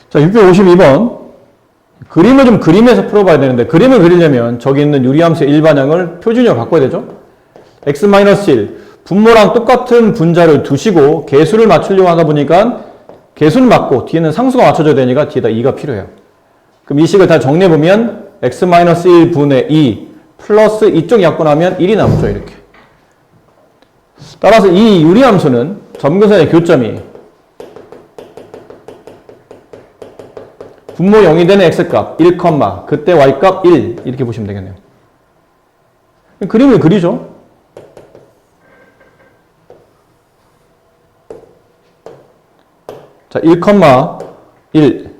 자, 652번. 그림을 좀 그림에서 풀어봐야 되는데, 그림을 그리려면 저기 있는 유리함수의 일반형을 표준으로 바꿔야 되죠? x-1. 분모랑 똑같은 분자를 두시고 개수를 맞추려고 하다 보니까 개수는 맞고 뒤에는 상수가 맞춰져야 되니까 뒤에다 2가 필요해요. 그럼 이 식을 다 정리해보면 x-1분의 2 플러스 이쪽 약분하면 1이 남죠. 이렇게. 따라서 이 유리함수는 점근선의 교점이 분모 0이 되는 x값 1, 그때 y값 1 이렇게 보시면 되겠네요. 그림을 그리죠. 자, 1, 1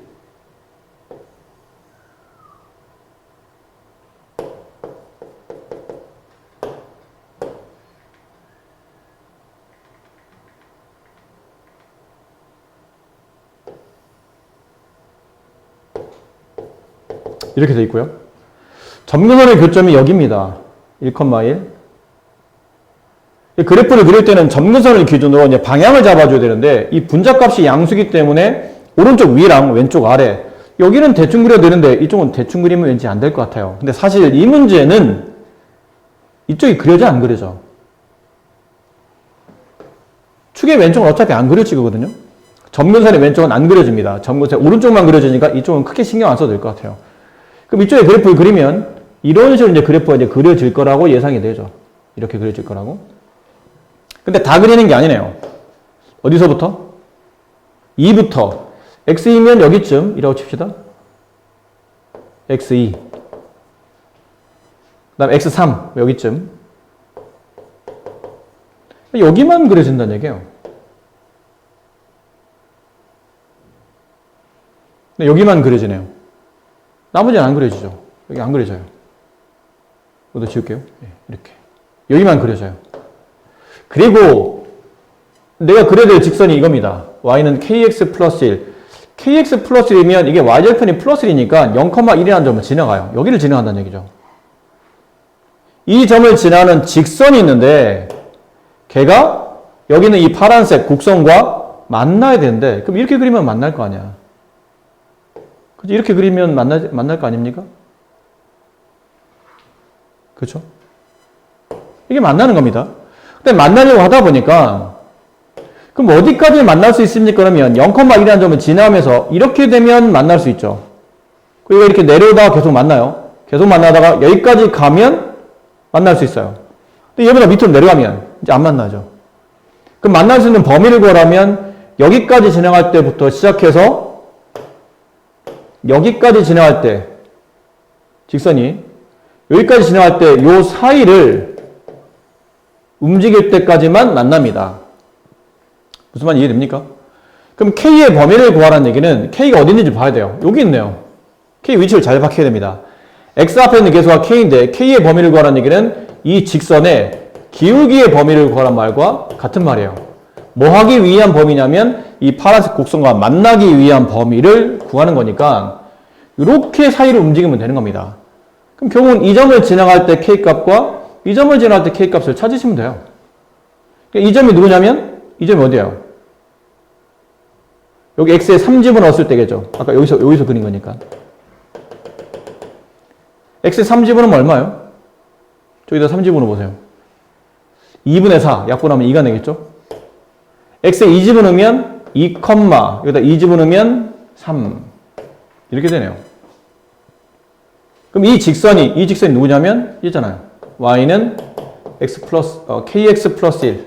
이렇게 돼 있고요. 점근선의 교점이 여기입니다. 1, 1. 그래프를 그릴 때는 점근선을 기준으로 이제 방향을 잡아줘야 되는데 이 분자값이 양수기 때문에 오른쪽 위랑 왼쪽 아래 여기는 대충 그려도 되는데 이쪽은 대충 그리면 왠지 안 될 것 같아요. 근데 사실 이 문제는 이쪽이 그려져 안 그려져? 축의 왼쪽은 어차피 안 그려지거든요. 점근선의 왼쪽은 안 그려집니다. 점근선의 오른쪽만 그려지니까 이쪽은 크게 신경 안 써도 될 것 같아요. 그럼 이쪽에 그래프를 그리면 이런 식으로 이제 그래프가 이제 그려질 거라고 예상이 되죠. 이렇게 그려질 거라고. 근데 다 그리는 게 아니네요. 어디서부터? 2부터. x2면 여기쯤 이라고 칩시다. x2. 그 다음 x3 여기쯤. 여기만 그려진다는 얘기예요. 근데 여기만 그려지네요. 나머지는 안 그려지죠. 여기 안 그려져요. 이것도 지울게요. 이렇게. 여기만 그려져요. 그리고 내가 그려야 될 직선이 이겁니다. y는 kx 플러스 1. kx 플러스 1이면 이게 y절편이 플러스 1이니까 0,1이라는 점을 지나가요. 여기를 지나간다는 얘기죠. 이 점을 지나는 직선이 있는데 걔가 여기는 이 파란색 곡선과 만나야 되는데 그럼 이렇게 그리면 만날 거 아니야. 그치? 이렇게 그리면 만날 거 아닙니까? 그렇죠? 이게 만나는 겁니다. 근데 만나려고 하다 보니까 그럼 어디까지 만날 수 있습니까? 그러면 0,1이라는 점을 지나면서 이렇게 되면 만날 수 있죠. 그리고 이렇게 내려오다가 계속 만나요. 계속 만나다가 여기까지 가면 만날 수 있어요. 근데 얘보다 밑으로 내려가면 이제 안 만나죠. 그럼 만날 수 있는 범위를 구하려면 여기까지 지나갈 때부터 시작해서 여기까지 지나갈 때 직선이 여기까지 지나갈 때 요 사이를 움직일 때까지만 만납니다. 무슨 말인지 이해됩니까? 그럼 K의 범위를 구하라는 얘기는 K가 어디 있는지 봐야 돼요. 여기 있네요. K 위치를 잘 박혀야 됩니다. X 앞에 있는 개수가 K인데 K의 범위를 구하라는 얘기는 이 직선의 기울기의 범위를 구하란 말과 같은 말이에요. 뭐 하기 위한 범위냐면 이 파란색 곡선과 만나기 위한 범위를 구하는 거니까 이렇게 사이를 움직이면 되는 겁니다. 그럼 결국은 이 점을 지나갈 때 K값과 이 점을 지나갈 때 K값을 찾으시면 돼요. 이 점이 누구냐면 이 점이 어디예요? 여기 X에 3집을 넣었을 때겠죠. 아까 여기서 그린 거니까. X에 3집어넣으면 얼마예요? 저기다 3집어넣어 보세요. 2분의 4 약분하면 2가 되겠죠? X에 2집어넣으면 2, 여기다 2집어넣으면 3 이렇게 되네요. 그럼 이 직선이 누구냐면 있잖아요. y는 kx 플러스 1.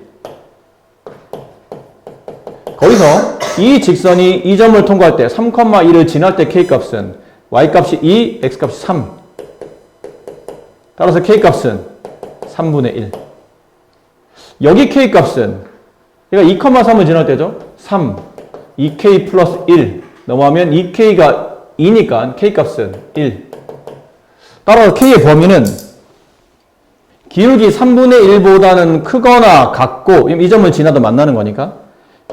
거기서 이 직선이 이 점을 통과할 때 3,1을 지날 때 k값은 y값이 2, x값이 3. 따라서 k값은 3분의 1. 여기 k값은 얘가 2,3을 지날 때죠. 3, 2k 플러스 1 넘어가면 2k가 2니까 k값은 1. 따라서 k의 범위는 기울기 3분의 1보다는 크거나 같고 이 점을 지나도 만나는 거니까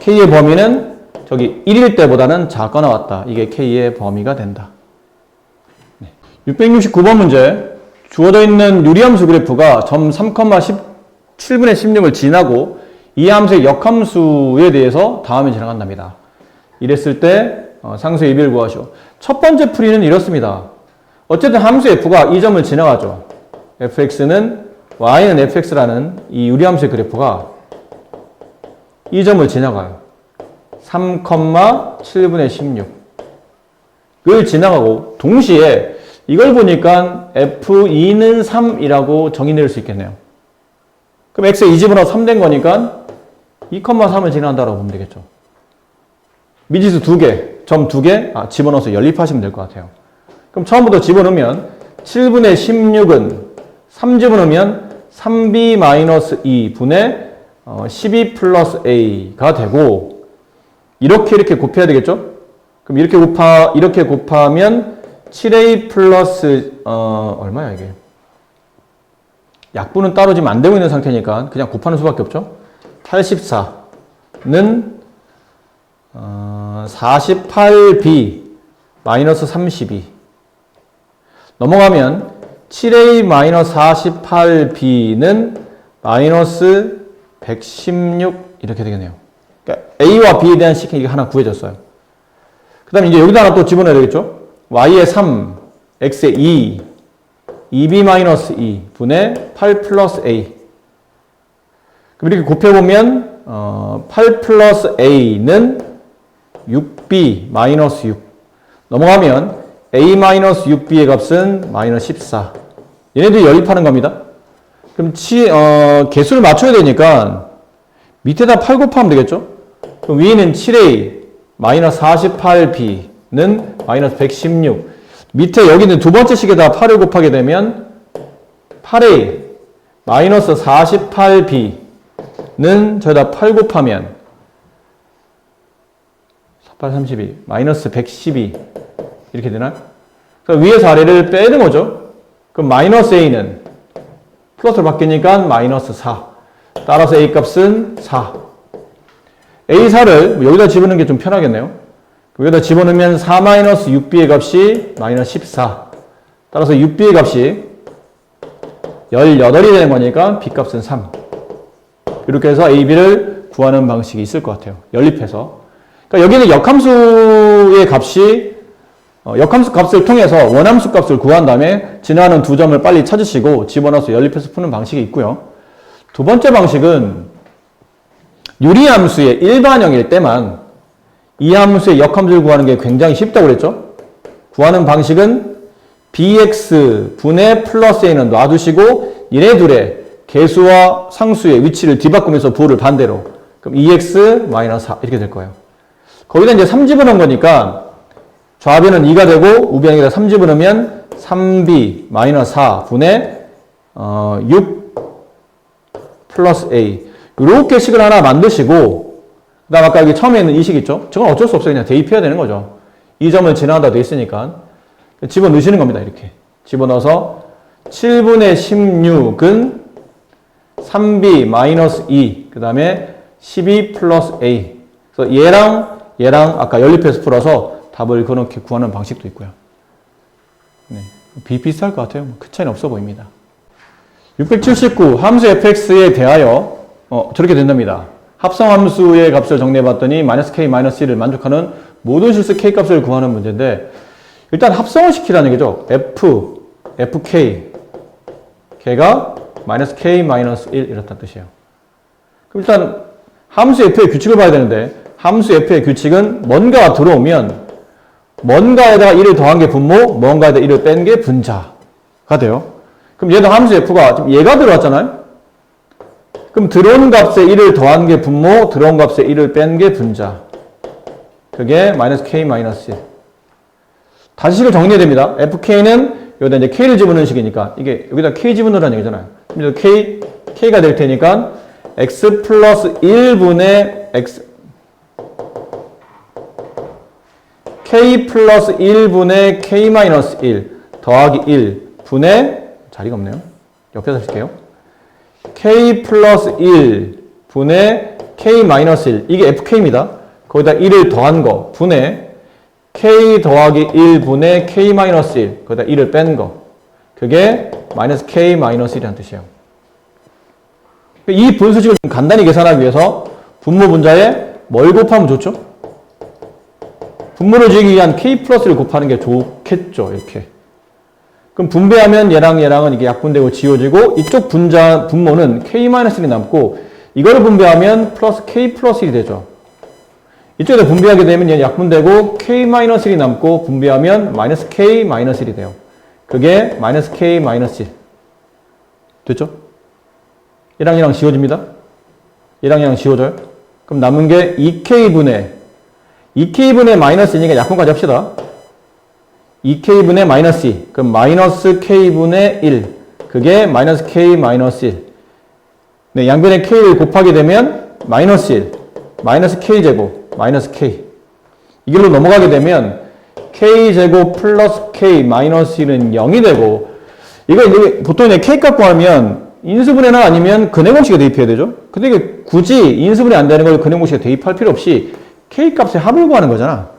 k의 범위는 저기 1일 때보다는 작거나 같다. 이게 k의 범위가 된다. 669번 문제. 주어져 있는 유리함수 그래프가 점 3,7분의 16을 지나고 이 함수의 역함수에 대해서 다음에 지나간답니다. 이랬을 때 상수의 비를 구하시오. 첫 번째 풀이는 이렇습니다. 어쨌든 함수 f가 이 점을 지나가죠. fx는 y는 fx라는 이 유리함수의 그래프가 이 점을 지나가요. 3,7분의 16을 지나가고 동시에 이걸 보니까 f2는 3이라고 정의 내릴 수 있겠네요. 그럼 x에 2집어넣어 3 된 거니까 2,3을 지나간다고 보면 되겠죠. 미지수 2개, 점 2개 집어넣어서 연립하시면 될 것 같아요. 그럼 처음부터 집어넣으면 7분의 16은 3 집어넣으면 3b-2분의 12 플러스 a가 되고 이렇게 곱해야 되겠죠? 그럼 이렇게 곱하면 7a 플러스 얼마야 이게? 약분은 따로 지금 안 되고 있는 상태니까 그냥 곱하는 수밖에 없죠? 84는 48b 마이너스 32 넘어가면 7a-48b는 마이너스 116 이렇게 되겠네요. 그러니까 a와 b에 대한 식이 하나 구해졌어요. 그 다음에 이제 여기다 하나 또 집어넣어야 되겠죠? y에 3, x에 2, 2b-2 분의 8 플러스 a. 그럼 이렇게 곱해보면 8 플러스 a는 6b-6 넘어가면 a-6b의 값은 마이너스 14. 얘네들이 연립하는 겁니다. 그럼 개수를 맞춰야 되니까 밑에다 8 곱하면 되겠죠? 그럼 위에는 7a 마이너스 48b는 마이너스 116. 밑에 여기는 두 번째 식에다 8을 곱하게 되면 8a 마이너스 48b는 저기다 8 곱하면 48, 32 마이너스 112 이렇게 되나? 그럼 위에서 아래를 빼는 거죠. 그럼 마이너스 a는 플러스로 바뀌니까 마이너스 4. 따라서 a 값은 4. a4를 여기다 집어넣는 게 좀 편하겠네요. 여기다 집어넣으면 4-6b의 값이 마이너스 14. 따라서 6b의 값이 18이 되는 거니까 b 값은 3. 이렇게 해서 a, b를 구하는 방식이 있을 것 같아요. 연립해서. 그러니까 여기는 역함수의 값이 역함수 값을 통해서 원함수 값을 구한 다음에 지나가는 두 점을 빨리 찾으시고 집어넣어서 연립해서 푸는 방식이 있고요. 두 번째 방식은 유리함수의 일반형일 때만 이 함수의 역함수를 구하는 게 굉장히 쉽다고 그랬죠. 구하는 방식은 bx 분의 플러스 a는 놔두시고 얘네 둘의 개수와 상수의 위치를 뒤바꾸면서 부호를 반대로 그럼 2x 마이너스 4 이렇게 될 거예요. 거기다 이제 3 집어넣은 거니까 좌변은 2가 되고 우변에다 3 집어넣으면 3b 마이너스 4 분의 6 플러스 a 이렇게 식을 하나 만드시고 그 다음 아까 여기 처음에 있는 이 식 있죠? 저건 어쩔 수 없어요. 그냥 대입해야 되는 거죠. 이 점을 지나간다 돼 있으니까 집어넣으시는 겁니다. 이렇게 집어넣어서 7분의 16은 3b 마이너스 2 그 다음에 12 플러스 a 그래서 얘랑 아까 연립해서 풀어서 답을 그렇게 구하는 방식도 있고요. 네, 비슷할 것 같아요. 큰 차이는 없어 보입니다. 679 함수 fx에 대하여 저렇게 된답니다. 합성함수의 값을 정리해봤더니 마이너스 k 마이너스 1을 만족하는 모든 실수 k 값을 구하는 문제인데 일단 합성을 시키라는 얘기죠. fk 걔가 마이너스 k 마이너스 1 이렇다는 뜻이에요. 그럼 일단 함수 f의 규칙을 봐야 되는데 함수 f의 규칙은 뭔가가 들어오면 뭔가에다가 1을 더한 게 분모, 뭔가에다 1을 뺀 게 분자가 돼요. 그럼 얘도 함수 f가 지금 얘가 들어왔잖아요. 그럼 들어온 값에 1을 더한 게 분모, 들어온 값에 1을 뺀 게 분자. 그게 마이너스 k 마이너스 1. 다시 식을 정리해야 됩니다. fk는 여기다 이제 k를 집어넣는 식이니까 이게 여기다 k 집어넣으라는 얘기잖아요. 그럼 k가 될 테니까 x 플러스 1분의 x k 플러스 1분의 k 마이너스 1 더하기 1 분의 자리가 없네요. 옆에서 쓸게요. k 플러스 1 분의 k 마이너스 1 이게 fk입니다. 거기다 1을 더한 거 분의 k 더하기 1 분의 k 마이너스 1 거기다 1을 뺀 거 그게 마이너스 k 마이너스 1이라는 뜻이에요. 이 분수식을 좀 간단히 계산하기 위해서 분모 분자에 뭘 곱하면 좋죠? 분모를 지우기 위한 k 플러스를 곱하는 게 좋겠죠. 이렇게. 그럼 분배하면 얘랑 얘랑은 이게 약분되고 지워지고 이쪽 분모는 k-1이 남고 이거를 분배하면 플러스 k 플러스 1이 되죠. 이쪽에다 분배하게 되면 얘는 약분되고 k-1이 남고 분배하면 마이너스 k-1이 돼요. 그게 마이너스 k-1 됐죠? 얘랑 얘랑 지워집니다. 얘랑 얘랑 지워져요. 그럼 남은 게 2k분의 마이너스 2니까 약분까지 합시다. 2k분의 마이너스 2. 그럼 마이너스 k분의 1. 그게 마이너스 k 마이너스 1. 네, 양변에 k를 곱하게 되면 마이너스 1. 마이너스 k제곱. 마이너스 k. 이 길로 넘어가게 되면 k제곱 플러스 k 마이너스 1은 0이 되고 이거 보통 이제 k값 구하면 인수분해나 아니면 근해공식에 대입해야 되죠. 근데 이게 굳이 인수분해 안 되는 걸 근해공식에 대입할 필요 없이 k값의 합을 구하는 거잖아.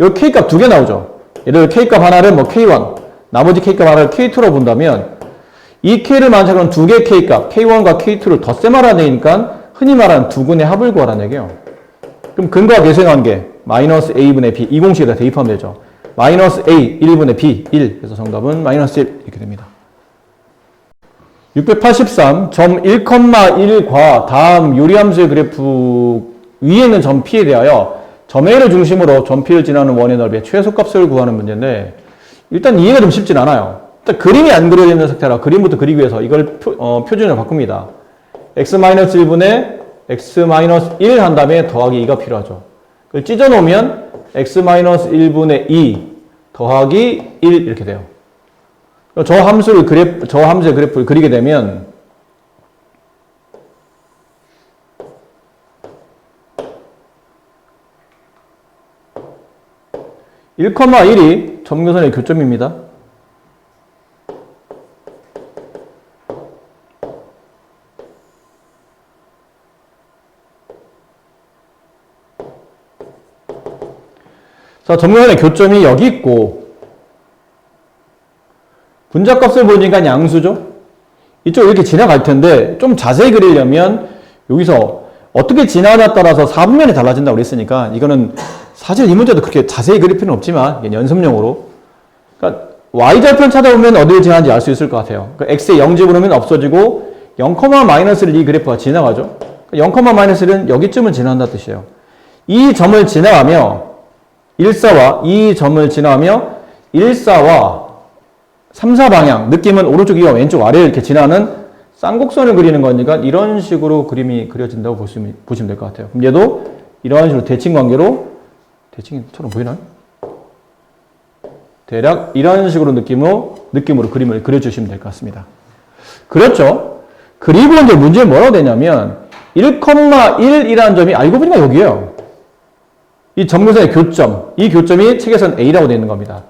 여기 k값 두 개 나오죠. 예를 들어 k값 하나를 뭐 k1, 나머지 k값 하나를 k2로 본다면 이 k를 만약에 두 개의 k값, k1과 k2를 덧셈 하라는 얘기니까 흔히 말하는 두 근의 합을 구하라는 얘기예요. 그럼 근과 계수의 관계 마이너스 a분의 b 이 공식에다 대입하면 되죠. 마이너스 a 1분의 b 1 그래서 정답은 마이너스 1 이렇게 됩니다. 683 점 1,1과 다음 요리함수의 그래프 위에 있는 점 P에 대하여 점 A를 중심으로 점 P를 지나는 원의 넓이의 최소값을 구하는 문제인데 일단 이해가 좀 쉽진 않아요. 일단 그림이 안 그려져 있는 상태라 그림부터 그리기 위해서 이걸 표준으로 바꿉니다. x-1분의 x-1 한 다음에 더하기 2가 필요하죠. 그걸 찢어놓으면 x-1분의 2 더하기 1 이렇게 돼요. 저 함수의 그래프를 그리게 되면 1,1이 점근선의 교점입니다. 자, 점근선의 교점이 여기 있고 분자값을 보니까 양수죠. 이쪽 이렇게 지나갈 텐데 좀 자세히 그리려면 여기서 어떻게 지나가냐에 따라서 사분면이 달라진다고 그랬으니까 이거는 사실 이 문제도 그렇게 자세히 그릴 필요는 없지만 연습용으로 그러니까 y절편 찾아보면 어디를 지나는지 알 수 있을 것 같아요. 그러니까 x의 0집으로면 없어지고 0,-1을 이 그래프가 지나가죠. 0,-1은 여기쯤을 지나간다는 뜻이에요. 이 점을 지나가며 1,4와 이 점을 지나가며 1,4와 3,4 방향, 느낌은 오른쪽 위와 왼쪽 아래를 이렇게 지나는 쌍곡선을 그리는 거니까 이런 식으로 그림이 그려진다고 보시면 될 것 같아요. 그럼 얘도 이런 식으로 대칭 관계로 대칭처럼 보이나요? 대략 이런 식으로 느낌으로 그림을 그려주시면 될 것 같습니다. 그렇죠? 그리고 이제 문제는 뭐라고 되냐면 1,1이라는 점이 알고 보니까 여기에요. 이 점근선의 교점, 이 교점이 책에서는 A라고 되어 있는 겁니다.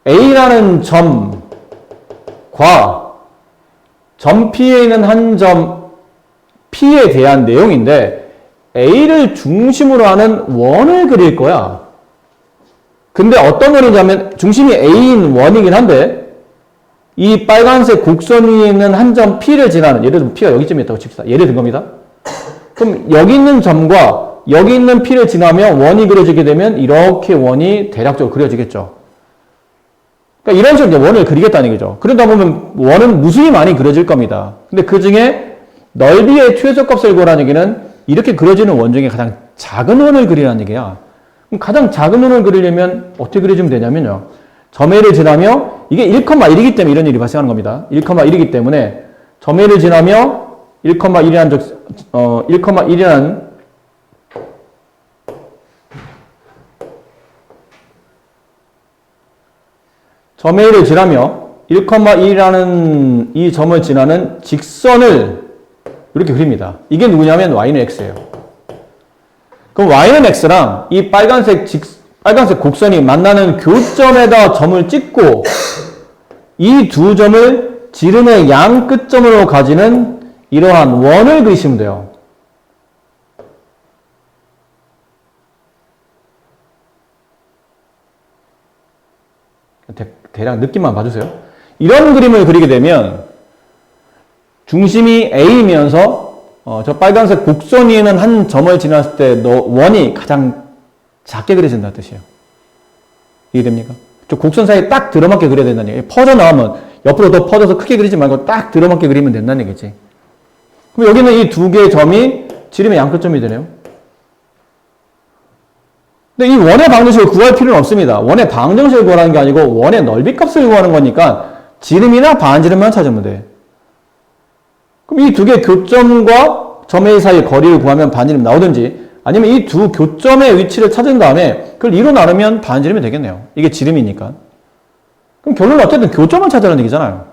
A라는 점과 점 P에 있는 한 점 P에 대한 내용인데 A를 중심으로 하는 원을 그릴 거야. 근데 어떤 원이냐면 중심이 A인 원이긴 한데 이 빨간색 곡선 위에 있는 한 점 P를 지나는 예를 들면 P가 여기쯤에 있다고 칩시다. 예를 든 겁니다. 그럼 여기 있는 점과 여기 있는 P를 지나면 원이 그려지게 되면 이렇게 원이 대략적으로 그려지겠죠. 그러니까 이런 식으로 원을 그리겠다는 얘기죠. 그러다 보면 원은 무수히 많이 그려질 겁니다. 근데 그 중에 넓이의 최소값을 구하라는 얘기는 이렇게 그려지는 원 중에 가장 작은 원을 그리라는 얘기야. 그럼 가장 작은 원을 그리려면 어떻게 그려주면 되냐면요. 점 A를 지나며 이게 1,1이기 때문에 이런 일이 발생하는 겁니다. 1,1이기 때문에 점 A를 지나며 1,1이라는 점 A를 지나며 1,2라는 이 점을 지나는 직선을 이렇게 그립니다. 이게 누구냐면 y는 x예요. 그럼 y는 x랑 이 빨간색 곡선이 만나는 교점에다 점을 찍고 이 두 점을 지름의 양 끝점으로 가지는 이러한 원을 그리시면 돼요. 대략 느낌만 봐주세요. 이런 그림을 그리게 되면 중심이 A이면서 저 빨간색 곡선 위에는 한 점을 지났을 때 원이 가장 작게 그려진다는 뜻이에요. 이해됩니까? 저 곡선 사이에 딱 들어맞게 그려야 된다는 얘기예요. 퍼져 나오면 옆으로 더 퍼져서 크게 그리지 말고 딱 들어맞게 그리면 된다는 얘기지. 그럼 여기는 이 두 개의 점이 지름의 양끝점이 되네요. 근데 이 원의 방정식을 구할 필요는 없습니다. 원의 방정식을 구하라는 게 아니고 원의 넓이값을 구하는 거니까 지름이나 반지름만 찾으면 돼. 그럼 이 두 개의 교점과 점 A 사이의 거리를 구하면 반지름 나오든지 아니면 이 두 교점의 위치를 찾은 다음에 그걸 2로 나누면 반지름이 되겠네요. 이게 지름이니까. 그럼 결론은 어쨌든 교점을 찾으라는 얘기잖아요.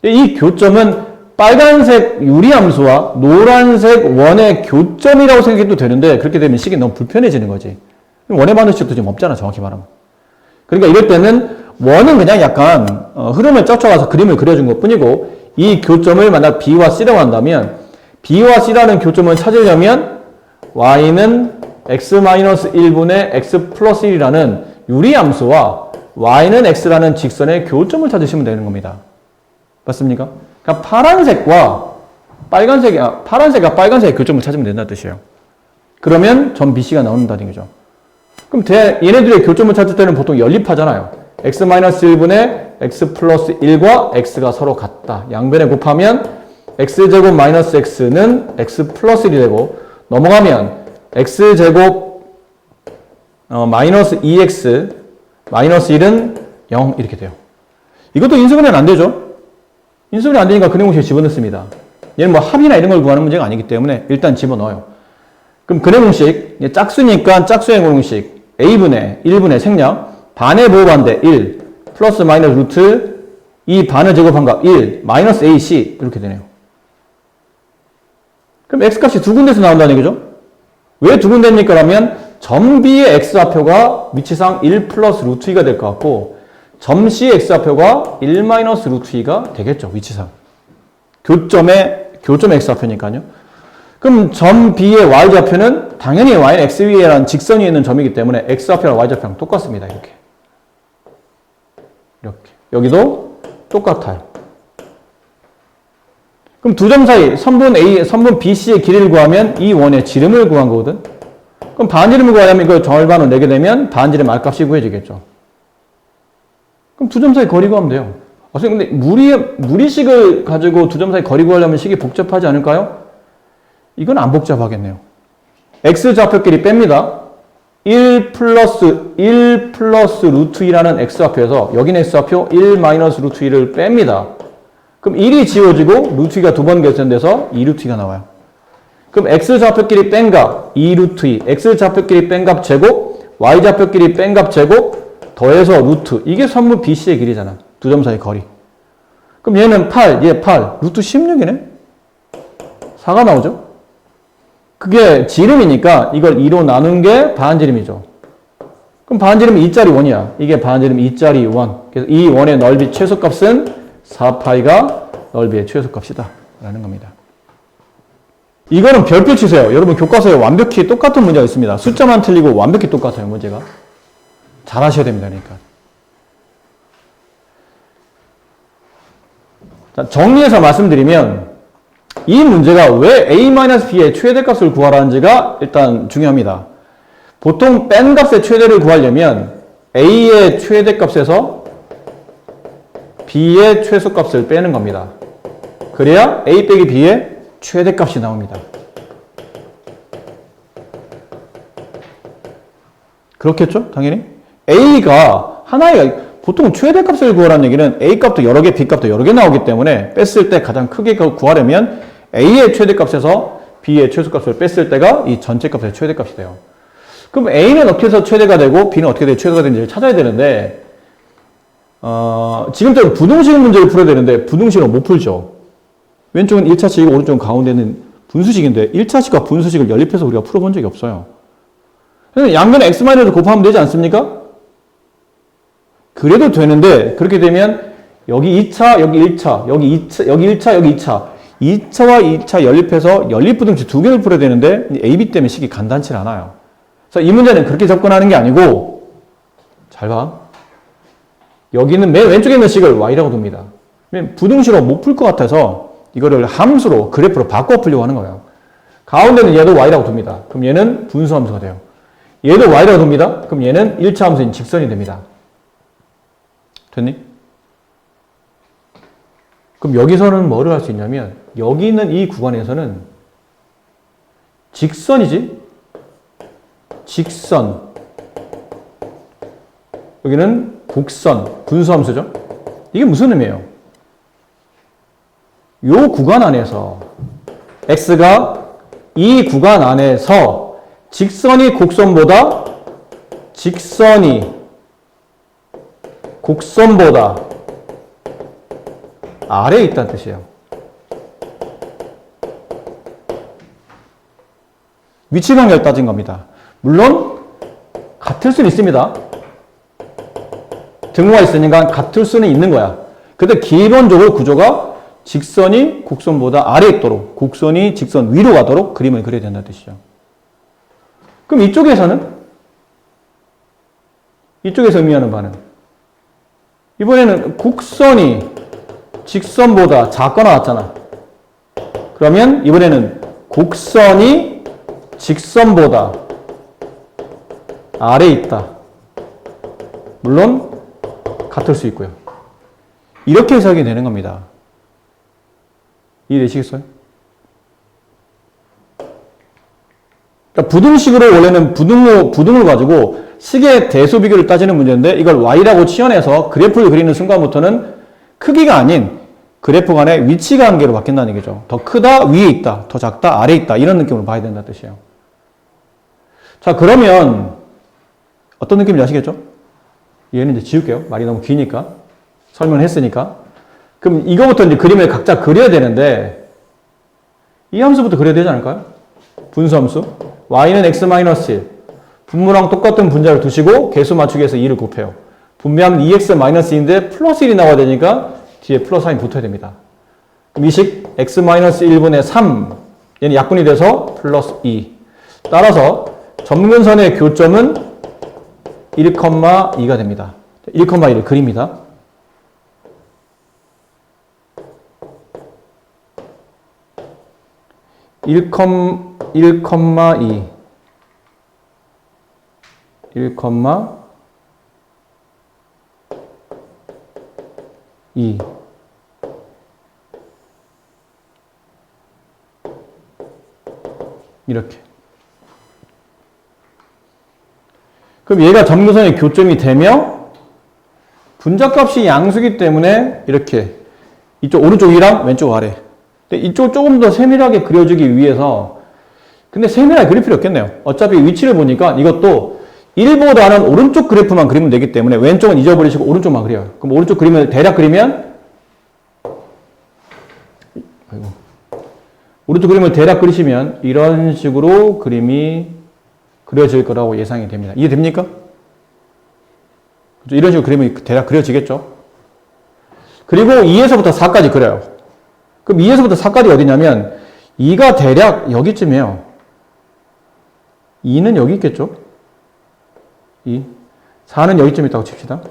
이 교점은 빨간색 유리함수와 노란색 원의 교점이라고 생각해도 되는데 그렇게 되면 식이 너무 불편해지는 거지. 원의 방정식도 지금 없잖아, 정확히 말하면. 그러니까 이럴 때는 원은 그냥 약간 흐름을 쫓아가서 그림을 그려준 것 뿐이고 이 교점을 만약 B와 C라고 한다면 B와 C라는 교점을 찾으려면 y는 x-1분의 x 플러스 1이라는 유리함수와 y는 x라는 직선의 교점을 찾으시면 되는 겁니다. 맞습니까? 그러니까 파란색과 빨간색의 교점을 찾으면 된다는 뜻이에요. 그러면 점 BC가 나온다는 거죠. 그럼 얘네들의 교점을 찾을 때는 보통 연립하잖아요. x-1분의 x 플러스 1과 x가 서로 같다. 양변에 곱하면 x제곱 마이너스 x는 x 플러스 1이 되고 넘어가면 x제곱 마이너스 2x 마이너스 1은 0 이렇게 돼요. 이것도 인수분해는 안 되죠. 인수분해 안 되니까 근해공식에 집어넣습니다. 얘는 뭐 합이나 이런 걸 구하는 문제가 아니기 때문에 일단 집어넣어요. 그럼 근해공식 짝수니까 짝수의 공식 a분의 1분의 생략 반의 보호반대 1 플러스 마이너스 루트 이 반을 제곱한 값 1 마이너스 ac 이렇게 되네요. 그럼 x값이 두 군데서 나온다는 얘기죠. 왜 두 군데입니까? 라면 점 B의 x좌표가 위치상 1 플러스 루트 2가 될 것 같고 점 C의 x좌표가 1 마이너스 루트 2가 되겠죠. 위치상. 교점의 x좌표니까요. 그럼 점 B의 y좌표는 당연히 y는 x 위에라는 직선 위에 있는 점이기 때문에 x좌표랑 y좌표랑 똑같습니다. 이렇게. 여기도 똑같아요. 그럼 두 점 사이 선분 BC의 길이를 구하면 이 원의 지름을 구한 거거든. 그럼 반지름을 구하려면 이걸 절반으로 내게 되면 반지름 R값이 구해지겠죠. 그럼 두 점 사이 거리 구하면 돼요. 근데 무리식을 가지고 두 점 사이 거리 구하려면 식이 복잡하지 않을까요? 이건 안 복잡하겠네요. X좌표끼리 뺍니다. 1 플러스 루트 2라는 X좌표에서 여기는 X좌표 1 마이너스 루트 2를 뺍니다. 그럼 1이 지워지고 루트 2가 두 번 계산돼서 2 루트 2가 나와요. 그럼 X좌표끼리 뺀 값 2 루트 2, X좌표끼리 뺀 값 제곱, Y좌표끼리 뺀 값 제곱, 더해서 루트. 이게 선분 BC의 길이잖아. 두 점 사이 거리. 그럼 얘는 8, 얘 8, 루트 16이네? 4가 나오죠? 그게 지름이니까 이걸 2로 나눈 게 반지름이죠. 그럼 반지름이 2짜리 원이야. 이게 반지름 2짜리 원. 그래서 이 원의 넓이 최소값은 4파이가 넓이의 최소값이다. 라는 겁니다. 이거는 별표 치세요. 여러분 교과서에 완벽히 똑같은 문제가 있습니다. 숫자만 틀리고 완벽히 똑같아요. 문제가. 잘 하셔야 됩니다. 그러니까. 자, 정리해서 말씀드리면 이 문제가 왜 a-b의 최대값을 구하라는지가 일단 중요합니다. 보통 뺀 값의 최대를 구하려면 a의 최대값에서 b의 최소값을 빼는 겁니다. 그래야 a 빼기 b의 최대값이 나옵니다. 그렇겠죠? 당연히. a가 보통 최대값을 구하라는 얘기는 a값도 여러 개, b값도 여러 개 나오기 때문에 뺐을 때 가장 크게 구하려면 a의 최대값에서 b의 최소값을 뺐을 때가 이 전체 값의 최대값이 돼요. 그럼 a는 어떻게 해서 최대가 되고 b는 어떻게 해서 최대가 되는지를 찾아야 되는데 지금처럼 부등식 문제를 풀어야 되는데 부등식은 못 풀죠. 왼쪽은 1차식이고 오른쪽은 가운데는 분수식인데 1차식과 분수식을 연립해서 우리가 풀어본 적이 없어요. 그래서 양면에 x-를 곱하면 되지 않습니까? 그래도 되는데 그렇게 되면 여기 2차, 여기 1차, 여기 2차, 여기 1차, 여기 2차 2차와 2차 연립해서 연립부등식 두 개를 풀어야 되는데 AB 때문에 식이 간단치 않아요. 그래서 이 문제는 그렇게 접근하는 게 아니고 잘 봐. 여기는 맨 왼쪽에 있는 식을 y라고 둡니다. 부등식으로 못 풀 것 같아서 이거를 함수로 그래프로 바꿔 풀려고 하는 거예요. 가운데는 얘도 y라고 둡니다. 그럼 얘는 분수함수가 돼요. 얘도 y라고 둡니다. 그럼 얘는 1차 함수인 직선이 됩니다. 됐니? 그럼 여기서는 뭐를 할 수 있냐면 여기 있는 이 구간에서는 직선이지? 직선. 여기는 곡선, 분수함수죠? 이게 무슨 의미예요? 이 구간 안에서 x가 이 구간 안에서 직선이 곡선보다 아래에 있다는 뜻이에요. 위치 관계를 따진 겁니다. 물론 같을 수는 있습니다. 등호가 있으니까 같을 수는 있는 거야. 근데 기본적으로 구조가 직선이 곡선보다 아래에 있도록, 곡선이 직선 위로 가도록 그림을 그려야 된다는 뜻이죠. 그럼 이쪽에서 의미하는 바는 이번에는 곡선이 직선보다 작거나 같잖아. 그러면 이번에는 곡선이 직선보다 아래에 있다. 물론 같을 수 있고요. 이렇게 해석이 되는 겁니다. 이해되시겠어요? 그러니까 부등식으로 원래는 부등을 가지고 식의 대수 비교를 따지는 문제인데 이걸 y라고 치환해서 그래프를 그리는 순간부터는 크기가 아닌 그래프 간의 위치 관계로 바뀐다는 얘기죠. 더 크다, 위에 있다. 더 작다, 아래에 있다. 이런 느낌으로 봐야 된다는 뜻이에요. 자, 그러면 어떤 느낌인지 아시겠죠? 얘는 이제 지울게요. 말이 너무 기니까. 설명을 했으니까. 그럼 이거부터 이제 그림을 각자 그려야 되는데 이 함수부터 그려야 되지 않을까요? 분수함수. y는 x-1. 분모랑 똑같은 분자를 두시고 개수 맞추기 위해서 2를 곱해요. 분배하면 2x-2인데 플러스 1이 나와야 되니까 뒤에 플러스 사인 붙어야 됩니다. 그럼 이 식 x-1분의 3 얘는 약분이 돼서 플러스 2. 따라서 점근선의 교점은 1,2가 됩니다. 1,2를 그립니다. (1,2) 1,2 이렇게. 그럼 얘가 점근선의 교점이 되며 분자값이 양수기 때문에 이렇게 이쪽 오른쪽이랑 왼쪽 아래. 근데 이쪽 조금 더 세밀하게 그려주기 위해서 근데 세밀하게 그릴 필요 없겠네요. 어차피 위치를 보니까 이것도 1보다는 오른쪽 그래프만 그리면 되기 때문에 왼쪽은 잊어버리시고 오른쪽만 그려요. 그럼 오른쪽 그림을 대략 그리면 오른쪽 그림을 대략 그리시면 이런 식으로 그림이 그려질 거라고 예상이 됩니다. 이해됩니까? 이런 식으로 그림이 대략 그려지겠죠? 그리고 2에서부터 4까지 그려요. 그럼 2에서부터 4까지 어디냐면 2가 대략 여기쯤이에요. 2는 여기 있겠죠? 2. 4는 여기쯤 있다고 칩시다.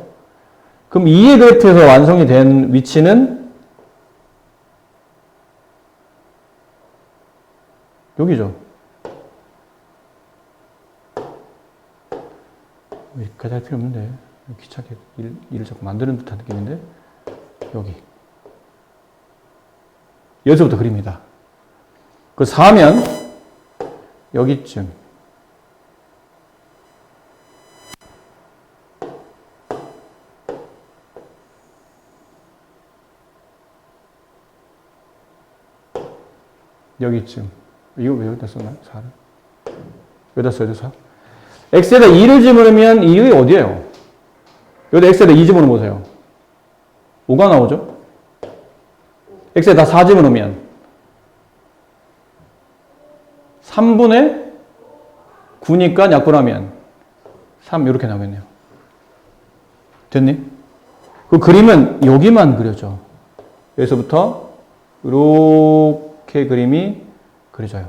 그럼 2의 그래프에서 완성이 된 위치는 여기죠. 여기까지 할 필요 없는데 귀찮게 일을 자꾸 만드는 듯한 느낌인데 여기 여기서부터 그립니다. 그 4면 여기쯤 여기쯤 이거 왜 여기다 썼나요? 4를 여기다 써야죠. 4 x에다 2를 집어넣으면 이게 어디예요? 여기다 x에다 2 집어넣으세요. 5가 나오죠? x에다 4 집어넣으면 3분의 9니까 약분하면 3 이렇게 나오겠네요. 됐니? 그 그림은 여기만 그려져. 여기서부터 이렇게 그림이 그려져요.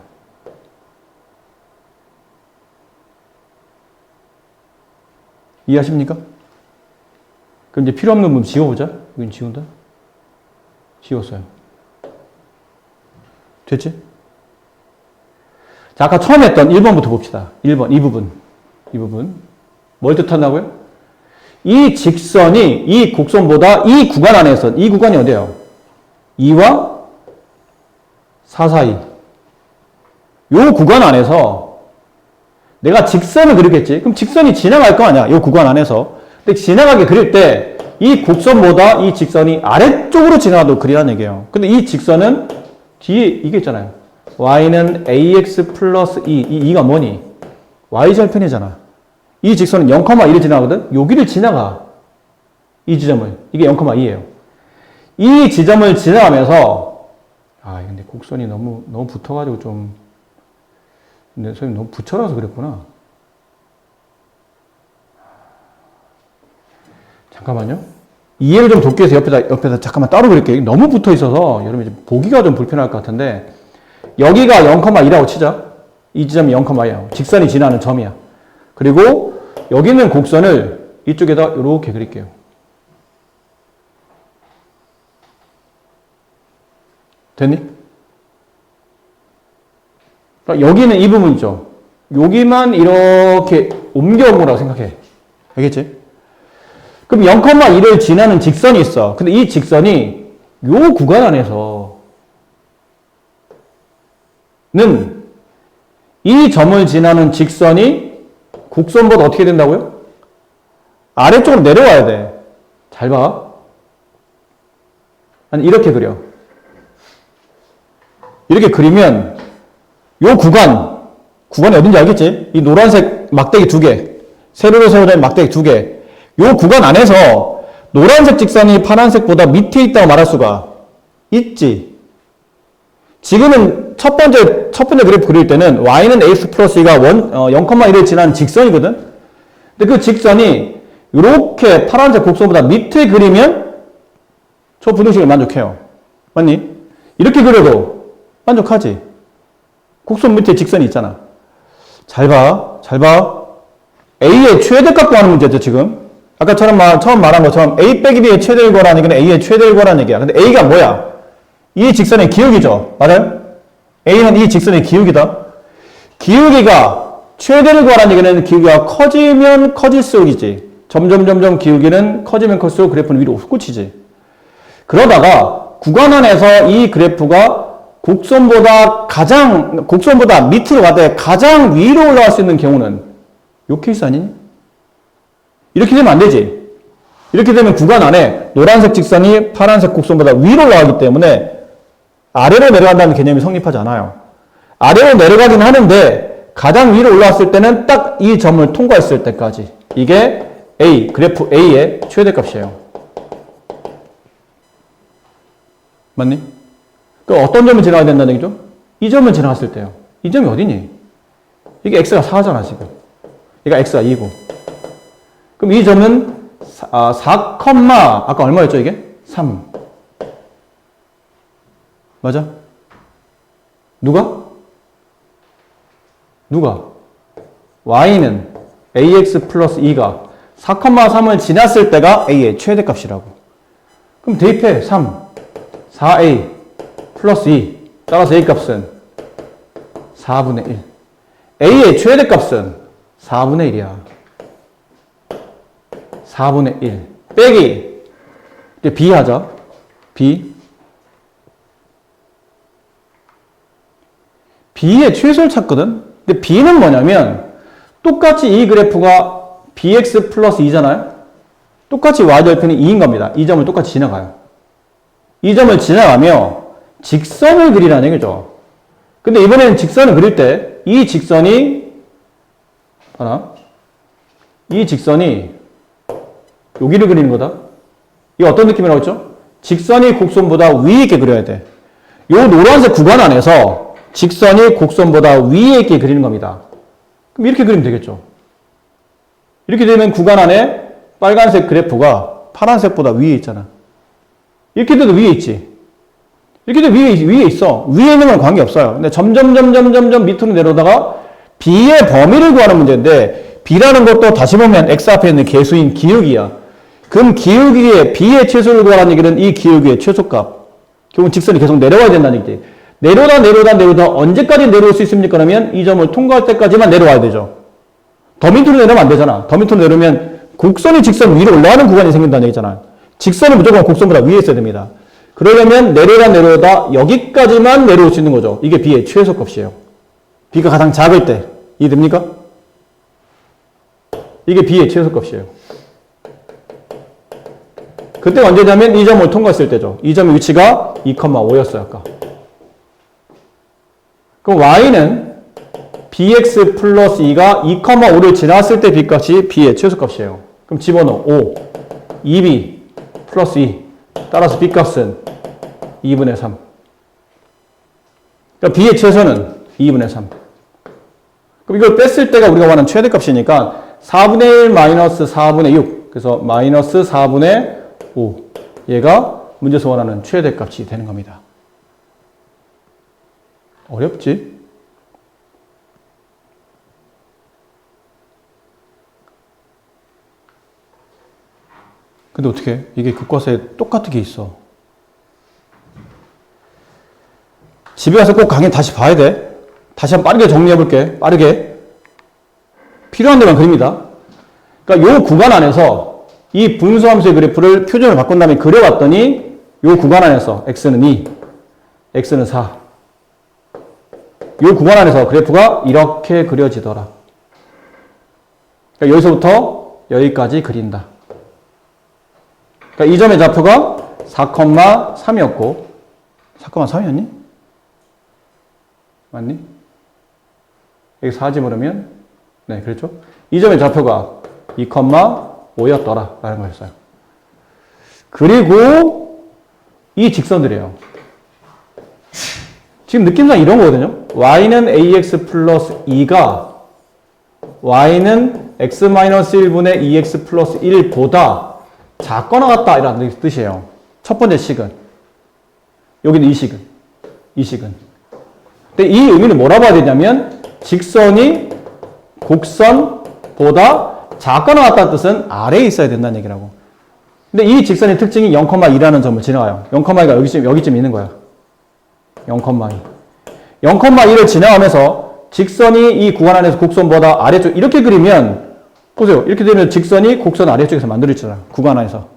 이해하십니까? 그럼 이제 필요 없는 부분 지워보자. 여긴 지운다. 지웠어요. 됐지? 자, 아까 처음 했던 1번부터 봅시다. 1번, 이 부분. 이 부분. 뭘 뜻한다고요? 이 직선이 이 곡선보다 이 구간 안에서, 이 구간이 어디예요? 2와 4 사이. 요 구간 안에서 내가 직선을 그리겠지. 그럼 직선이 지나갈 거 아니야. 요 구간 안에서. 근데 지나가게 그릴 때 이 곡선보다 이 직선이 아래쪽으로 지나가도 그리라는 얘기예요. 근데 이 직선은 뒤에 이게 있잖아요. y는 ax 플러스 2. 이 2가 뭐니? y절편이잖아. 이 직선은 0,1을 지나가거든? 여기를 지나가. 이 지점을. 이게 0,2예요. 이 지점을 지나가면서, 근데 곡선이 너무 붙어가지고 좀, 근데 선생님 너무 붙여놔서 그랬구나. 잠깐만요. 이해를 좀 돕기 위해서 옆에다 잠깐만 따로 그릴게요. 너무 붙어 있어서 여러분 이제 보기가 좀 불편할 것 같은데, 여기가 0,2라고 치자. 이 지점이 0,2야. 직선이 지나는 점이야. 그리고 여기는 곡선을 이쪽에다 이렇게 그릴게요. 됐니? 그러니까 여기는 이 부분 있죠. 여기만 이렇게 옮겨온 거라고 생각해. 알겠지? 그럼 0,1을 지나는 직선이 있어. 근데 이 직선이 요 구간 안에서는 이 점을 지나는 직선이 곡선보다 어떻게 된다고요? 아래쪽으로 내려와야 돼. 잘 봐. 아니, 이렇게 그려. 이렇게 그리면 요 구간이 어딘지 알겠지? 이 노란색 막대기 2개, 세로로 세워진 막대기 2개. 요 구간 안에서 노란색 직선이 파란색보다 밑에 있다고 말할 수가 있지. 지금은 첫 번째 그래프 그릴 때는 y는 ax 플러스 2가 0,1을 지나는 직선이거든. 근데 그 직선이 이렇게 파란색 곡선보다 밑에 그리면 저 부등식을 만족해요. 맞니? 이렇게 그려도 만족하지. 곡선 밑에 직선이 있잖아. 잘 봐. a의 최대값 구하는 문제죠, 지금. 아까 처음 말한 것처럼 a 빼기 b의 최대일거라는 얘기는 a의 최대일거라는 얘기야. 근데 a가 뭐야? 이 직선의 기울기죠. 맞아요? a는 이 직선의 기울기다. 기울기가 최대를 구하라는 얘기는 기울기가 커지면 커질수록이지. 점점 기울기는 커지면 클수록 그래프는 위로 솟구치지. 그러다가 구간 안에서 이 그래프가 곡선보다 밑으로 가되 가장 위로 올라갈 수 있는 경우는 요 케이스 아니니? 이렇게 되면 안 되지. 이렇게 되면 구간 안에 노란색 직선이 파란색 곡선보다 위로 올라가기 때문에 아래로 내려간다는 개념이 성립하지 않아요. 아래로 내려가긴 하는데 가장 위로 올라왔을 때는 딱 이 점을 통과했을 때까지. 이게 그래프 A의 최대값이에요. 맞니? 그 어떤 점을 지나가야 된다는 얘기죠? 이 점을 지나갔을 때요. 이 점이 어디니? 이게 x가 4잖아, 지금. 얘가 x가 2고. 그럼 이 점은 4, 아까 얼마였죠, 이게? 3. 맞아? 누가? y는 ax 플러스 2가 4,3을 지났을 때가 a의 최대값이라고. 그럼 대입해. 3. 4a 플러스 2. 따라서 a 값은 4분의 1. a의 최대값은 4분의 1이야. 4분의 1. 빼기. 이제 b 하자. b의 최소를 찾거든? 근데 b는 뭐냐면, 똑같이 이 그래프가 bx 플러스 2잖아요? 똑같이 y절편이 2인 겁니다. 이 점을 똑같이 지나가요. 이 점을 지나가며 직선을 그리라는 얘기죠. 근데 이번에는 직선을 그릴 때, 이 직선이 여기를 그리는 거다. 이게 어떤 느낌이라고 했죠? 직선이 곡선보다 위에 있게 그려야 돼. 요 노란색 구간 안에서 직선이 곡선보다 위에 있게 그리는 겁니다. 그럼 이렇게 그리면 되겠죠. 이렇게 되면 구간 안에 빨간색 그래프가 파란색보다 위에 있잖아. 이렇게 돼도 위에 있지. 이렇게 돼도 위에 있어. 위에 있는 건 관계없어요. 근데 점점 밑으로 내려오다가 B의 범위를 구하는 문제인데, B라는 것도 다시 보면 X 앞에 있는 개수인 기울기야. 그럼 기울기의 B의 최소를 구하라는 얘기는 이 기울기의 최소값. 결국 직선이 계속 내려와야 된다는 얘기지. 내려오다 언제까지 내려올 수 있습니까? 그러면 이 점을 통과할 때까지만 내려와야 되죠. 더 밑으로 내려면 안 되잖아. 더 밑으로 내려면 곡선이 직선 위로 올라가는 구간이 생긴다는 얘기잖아. 직선은 무조건 곡선보다 위에 있어야 됩니다. 그러려면 내려다 여기까지만 내려올 수 있는 거죠. 이게 B의 최소값이에요. B가 가장 작을 때. 이해됩니까? 이게 B의 최소값이에요. 그때가 언제냐면 이 점을 통과했을 때죠. 이 점의 위치가 2,5였어요. 아까. 그럼 Y는 bx 플러스 2가 2,5를 지났을 때 B값이 B의 최소값이에요. 그럼 집어넣어. 5, 2B 플러스 2. 따라서 B값은 2분의 3. 그러니까 B의 최소는 2분의 3. 그럼 이걸 뺐을 때가 우리가 원하는 최대값이니까 4분의 1 마이너스 4분의 6. 그래서 마이너스 4분의 5. 얘가 문제에서 원하는 최대값이 되는 겁니다. 어렵지? 근데 어떻게 이게 교과서에 똑같은 게 있어. 집에 가서 꼭 강의 다시 봐야 돼. 다시 한번 빠르게 정리해 볼게. 빠르게. 필요한 데만 그립니다. 그러니까 요 구간 안에서 이 분수함수의 그래프를 표준을 바꾼 다음에 그려봤더니 요 구간 안에서 x는 2, x는 4. 요 구간 안에서 그래프가 이렇게 그려지더라. 그러니까 여기서부터 여기까지 그린다. 그러니까 이 점의 좌표가 4,3이었고 4,3이었니? 맞니? 여기 4 집어넣으면 네, 그렇죠? 이 점의 좌표가 2,5였더라 라는 거였어요. 그리고 이 직선들이에요. 지금 느낌상 이런 거거든요. y는 ax 플러스 2가 y는 x-1분의 2x 플러스 1보다 작거나 같다 이런 뜻이에요. 첫 번째 식은. 여기는 이 식은. 이 식은. 근데 이 의미는 뭐라 봐야 되냐면 직선이 곡선보다 작거나 같다는 뜻은 아래에 있어야 된다는 얘기라고. 근데 이 직선의 특징이 0,2라는 점을 지나가요. 0,2가 여기쯤 있는 거야. 0,2. 0,2를 지나가면서 직선이 이 구간 안에서 곡선보다 아래쪽 이렇게 그리면 보세요. 이렇게 되면 직선이 곡선 아래쪽에서 만들어지잖아. 구간 안에서.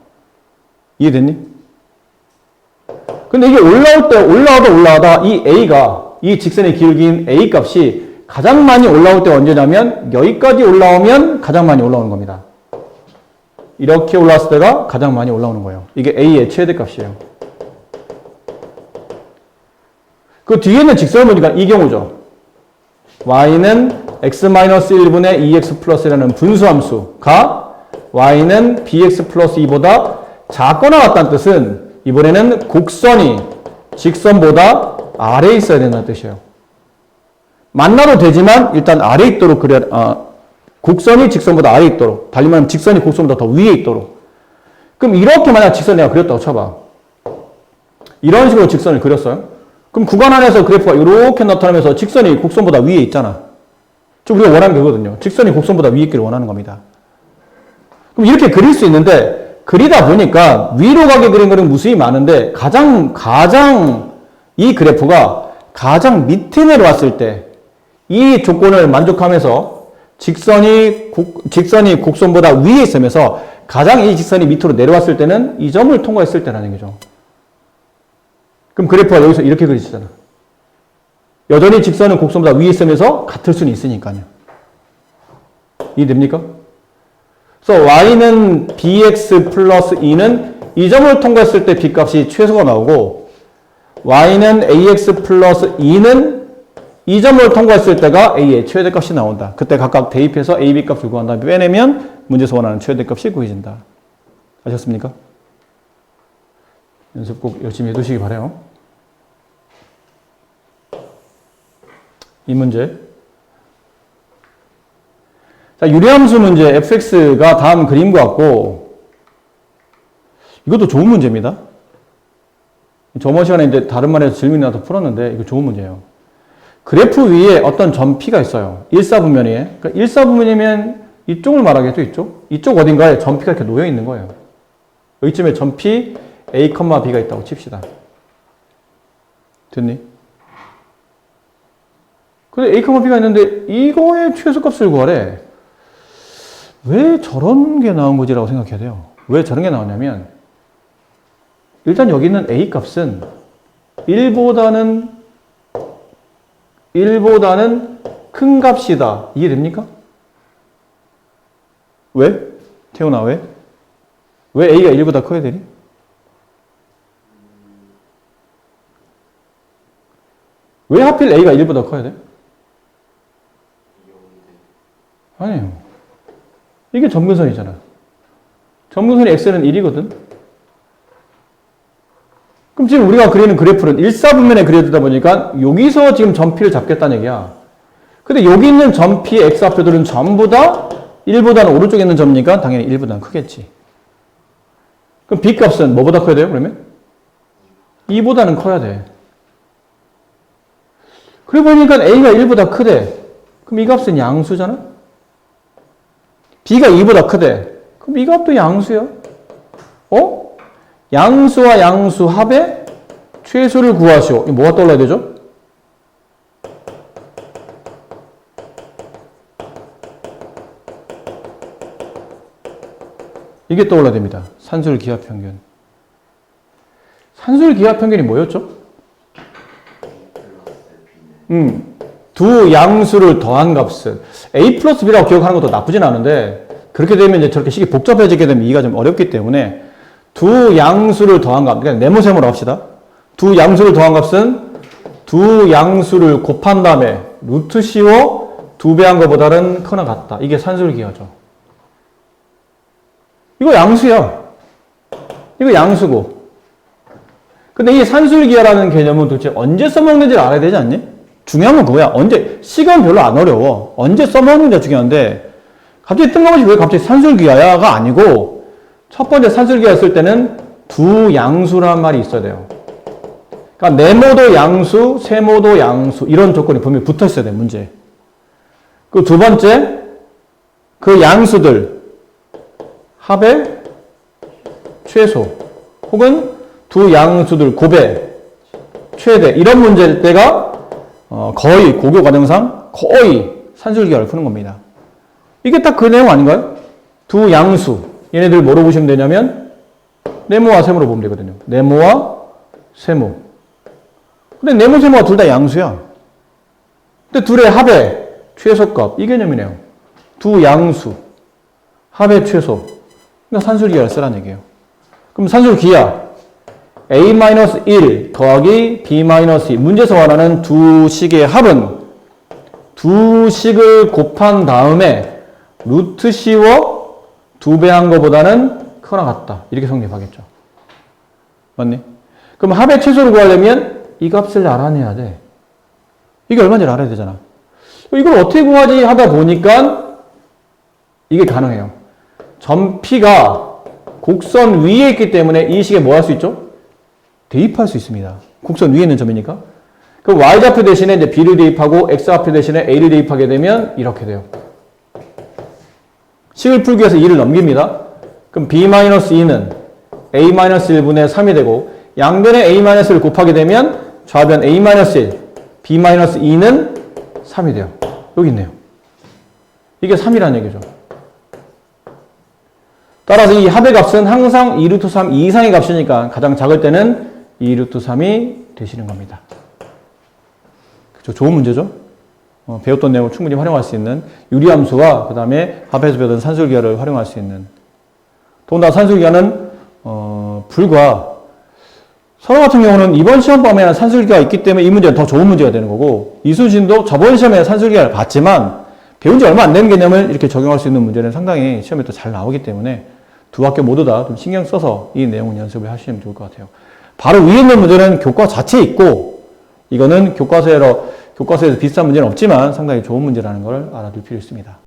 이해됐니? 근데 이게 올라오다 이 A가 이 직선의 기울기인 A 값이 가장 많이 올라올 때가 언제냐면 여기까지 올라오면 가장 많이 올라오는 겁니다. 이렇게 올라왔을 때가 가장 많이 올라오는 거예요. 이게 A의 최대값이에요. 그 뒤에 있는 직선을 보니까 이 경우죠. y는 x-1분의 2x 플러스라는 분수함수가 y는 bx 플러스 2보다 작거나 같다는 뜻은 이번에는 곡선이 직선보다 아래에 있어야 된다는 뜻이에요. 만나도 되지만 일단 아래에 있도록 곡선이 직선보다 아래에 있도록, 달리 말하면 직선이 곡선보다 더 위에 있도록. 그럼 이렇게 만약 직선을 내가 그렸다고 쳐봐. 이런 식으로 직선을 그렸어요. 그럼 구간 안에서 그래프가 이렇게 나타나면서 직선이 곡선보다 위에 있잖아. 좀 우리가 원하는 거거든요. 직선이 곡선보다 위에 있기를 원하는 겁니다. 그럼 이렇게 그릴 수 있는데 그리다 보니까 위로 가게 그린 거는 무수히 많은데 가장 이 그래프가 가장 밑에 내려왔을 때 이 조건을 만족하면서 직선이 곡선보다 위에 있으면서 가장 이 직선이 밑으로 내려왔을 때는 이 점을 통과했을 때라는 거죠. 그럼 그래프가 여기서 이렇게 그려지잖아. 여전히 직선은 곡선보다 위에 있으면서 같을 수는 있으니까요. 이해됩니까? 그래서 y는 bx 플러스 2는 이 점을 통과했을 때 b값이 최소가 나오고 y는 ax 플러스 2는 이 점을 통과했을 때가 a의 최대값이 나온다. 그때 각각 대입해서 a, b값을 구한 다음에 빼내면 문제에서 원하는 최대값이 구해진다. 아셨습니까? 연습 꼭 열심히 해두시기 바라요. 이 문제. 자, 유리함수 문제 fx가 다음 그림과 같고 이것도 좋은 문제입니다. 저번 시간에 이제 다른 말에서 질문이 나서 풀었는데 이거 좋은 문제예요. 그래프 위에 어떤 점 P가 있어요. 일사분면에. 그러니까 일사분면이면 이쪽을 말하겠죠, 이쪽? 이쪽 어딘가에 점 P가 이렇게 놓여 있는 거예요. 여기쯤에 점 P, A, B가 있다고 칩시다. 됐니? 근데 A, B가 있는데 이거의 최소값을 구하래. 왜 저런 게 나온 거지라고 생각해야 돼요. 왜 저런 게 나오냐면 일단 여기 있는 A 값은 1보다는 큰 값이다. 이해됩니까? 왜? 태훈아, 왜? 왜 A가 1보다 커야 되니? 왜 하필 A가 1보다 커야 돼? 아니에요. 이게 점근선이잖아. 점근선의 x는 1이거든. 그럼 지금 우리가 그리는 그래프는 일사분면에 그려지다 보니까 여기서 지금 점피를 잡겠다는 얘기야. 근데 여기 있는 점피의 x좌표들은 전부 다 1보다는 오른쪽에 있는 점이니까 당연히 1보다는 크겠지. 그럼 b 값은 뭐보다 커야 돼요, 그러면? 2보다는 커야 돼. 그래 보니까 a가 1보다 크대. 그럼 이 값은 양수잖아? b가 2보다 크대. 그럼 이 값도 양수야. 어? 양수와 양수 합의 최소를 구하시오. 이 뭐가 떠올라야 되죠? 이게 떠올라야 됩니다. 산술 기하 평균. 산술 기하 평균이 뭐였죠? 두 양수를 더한 값은 a 플러스 b라고 기억하는 것도 나쁘진 않은데 그렇게 되면 이제 저렇게 식이 복잡해지게 되면 이해가 좀 어렵기 때문에 두 양수를 더한 값, 그러니까 네모셈으로 합시다. 두 양수를 더한 값은 두 양수를 곱한 다음에 루트 씌워 2배 한 것보다는 크나 같다. 이게 산술기하죠. 이거 양수야. 이거 양수고. 근데 이 산술기하라는 개념은 도대체 언제 써먹는지를 알아야 되지 않니? 중요한 건 그거야. 언제, 시간 별로 안 어려워. 언제 써먹는지가 중요한데, 갑자기 뜬금없이 왜 갑자기 산술기하야가 아니고, 첫 번째 산술기하 쓸 때는 두 양수란 말이 있어야 돼요. 그러니까 네모도 양수, 세모도 양수, 이런 조건이 분명히 붙어 있어야 돼, 문제. 그 두 번째, 그 양수들, 합의 최소, 혹은 두 양수들 곱의 최대, 이런 문제일 때가 거의 고교 과정상 거의 산술기하를 푸는 겁니다. 이게 딱 그 내용 아닌가요? 두 양수, 얘네들 뭐로 보시면 되냐면 네모와 세모로 보면 되거든요. 네모와 세모. 근데 네모, 세모가 둘 다 양수야. 근데 둘의 합의 최소값, 이 개념이네요. 두 양수, 합의 최소. 그러니까 산술기하를 쓰라는 얘기예요. 그럼 산술기하 a-1 더하기 b-2. 문제에서 말하는 두 식의 합은 두 식을 곱한 다음에 루트 씌워 2배 한 것보다는 크거나 같다. 이렇게 성립하겠죠. 맞니? 그럼 합의 최소를 구하려면 이 값을 알아내야 돼. 이게 얼마인지 알아야 되잖아. 이걸 어떻게 구하지 하다 보니까 이게 가능해요. 점피가 곡선 위에 있기 때문에 이 식에 뭐 할 수 있죠? 대입할 수 있습니다. 곡선 위에 있는 점이니까. 그럼 y좌표 대신에 이제 b를 대입하고 x좌표 대신에 a를 대입하게 되면 이렇게 돼요. 식을 풀기 위해서 2를 넘깁니다. 그럼 b-2는 a-1분의 3이 되고 양변에 a-를 곱하게 되면 좌변 a-1, b-2는 3이 돼요. 여기 있네요. 이게 3이라는 얘기죠. 따라서 이 합의 값은 항상 2루트 3 이상의 값이니까 가장 작을 때는 2루트 3이 되시는 겁니다. 그렇죠? 좋은 문제죠? 배웠던 내용을 충분히 활용할 수 있는 유리함수와 그 다음에 합에서 배웠던 산술기하를 활용할 수 있는. 더군다나 산술기하는 불과 서로 같은 경우는 이번 시험 범위에는 산술기하가 있기 때문에 이 문제는 더 좋은 문제가 되는 거고 이수진도 저번 시험에 산술기하를 봤지만 배운 지 얼마 안 되는 개념을 이렇게 적용할 수 있는 문제는 상당히 시험에 또 잘 나오기 때문에 두 학교 모두 다 좀 신경 써서 이 내용 연습을 하시면 좋을 것 같아요. 바로 위에 있는 문제는 교과 자체에 있고 이거는 교과서에서 비슷한 문제는 없지만 상당히 좋은 문제라는 걸 알아둘 필요 있습니다.